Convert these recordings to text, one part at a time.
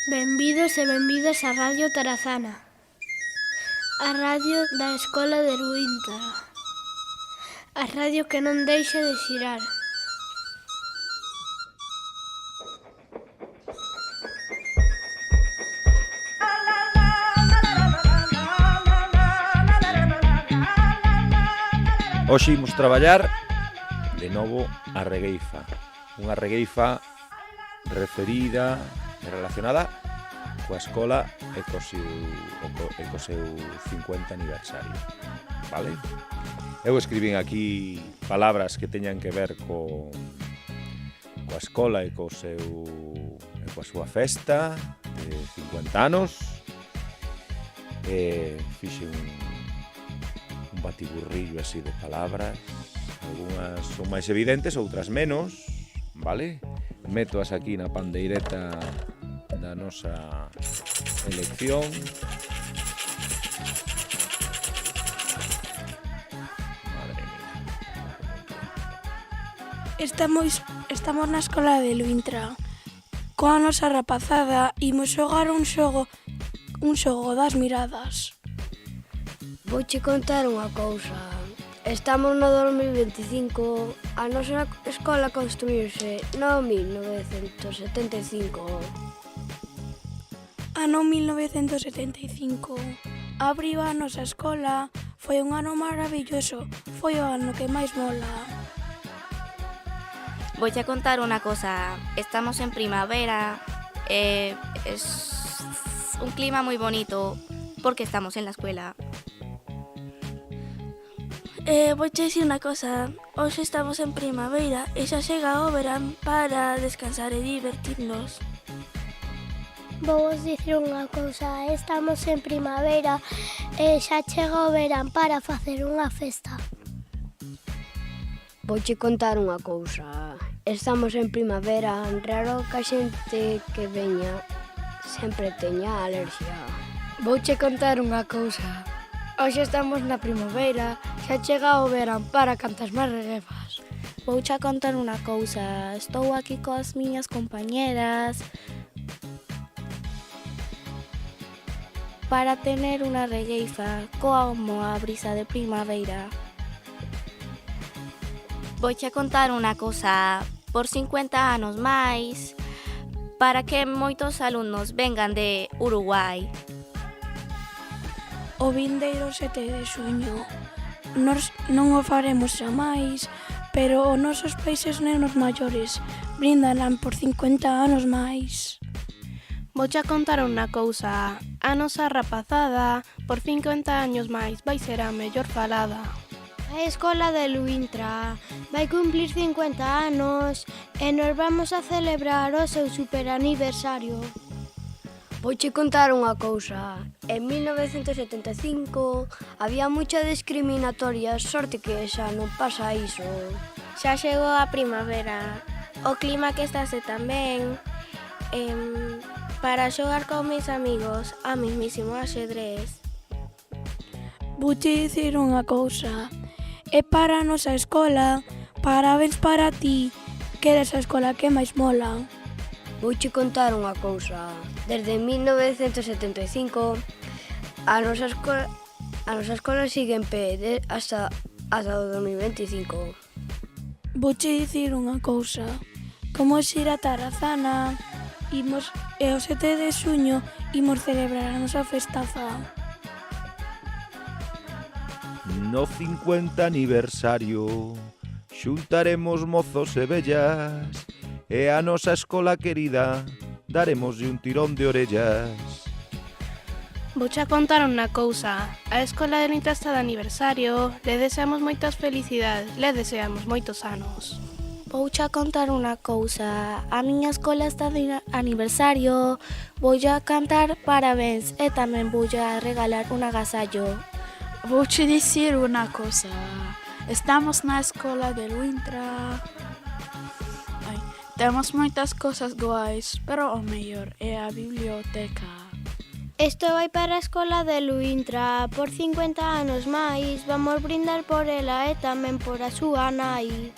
Benvidos e benvidas á Radio Tarazana, a radio da Escola de Luíntra, a radio que non deixa de xirar. Hoxe imos traballar de novo a regueifa. Unha regueifa referida e relacionada coa escola e co seu 50 aniversario. Vale? Eu escribín aquí palabras que teñan que ver coa escola e coa súa festa de 50 anos. Fixen un batiburrillo así de palabras, algunhas son máis evidentes, outras menos, vale? Métoas aquí na pandeireta da nosa elección. Madre mía. Estamos na escola de Luíntra. Coa nosa rapazada imos xogar un xogo das miradas. Vouche contar unha cousa. Estamos no 2025, a nosa escola construíuse no 1975. Ano 1975. Abriu a nosa escola, foi un ano maravilloso, foi o ano que máis mola. Voy a contar una cosa. Estamos en primavera, es un clima muy bonito porque estamos en la escuela. Vou che dicir unha cosa, hoxe estamos en primavera e xa chega o verán para descansar e divertirnos. Vou vos dicir unha cousa, estamos en primavera e xa chega o verán para facer unha festa. Vouche contar unha cousa. Estamos en primavera, raro que a xente que veña sempre teña alergia. Vouche contar unha cousa. Hoxe estamos na primavera, xa chega o verán para cantas máis reguefas. Vouche contar unha cousa. Estou aquí coas miñas compañeras para tener unha regueifa como a brisa de primavera. Vouche contar unha cosa. Por 50 anos máis, para que moitos alumnos vengan de Uruguai. O vindeiro 7 de xuño. Nos non o faremos xa máis, pero os nosos países nenos maiores brindarán por 50 anos máis. Vouche contar unha cousa. A nosa rapazada, por 50 años máis, vai ser a mellor falada. A Escola de Luíntra vai cumplir 50 anos e nos vamos a celebrar o seu superaniversario. Vouche contar unha cousa. En 1975 había mucha discriminatoria, sorte que xa non pasa iso. Xa chegou a primavera. O clima que estase tamén para xogar con mis amigos a mismísimo axedrez. Vouche dicir unha cousa. É para a nosa escola, parabéns para ti, que eres a escola que máis mola. Vouche contar unha cousa. Desde 1975 a nosa escola sigue en pé hasta o 2025. Vouche dicir unha cousa. Como xira Tarazana, e o 7 de xuño imos celebrar a nosa festaza. No 50 aniversario xuntaremos mozos e vellas e a nosa escola querida daremoslle un tirón de orellas. Vouche contar unha cousa. A Escola de Luíntra está de aniversario. Le deseamos moitas felicidades. Le deseamos moitos anos. Vouche contar unha cousa. A miña escola está de aniversario. Voulle cantar parabéns e tamén voulle regalar un agasallo. Vouche dicir unha cosa. Estamos na escola de Luíntra. Temos moitas cosas guais, pero o mellor é a biblioteca. Isto vai para a Escola de Luíntra. Por 50 anos máis, vamos brindar por ela e tamén por a súa nai.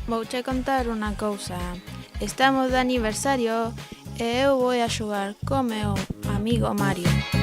Vouche contar unha cousa. Estamos de aniversario e eu vou a xogar co meu amigo Mario.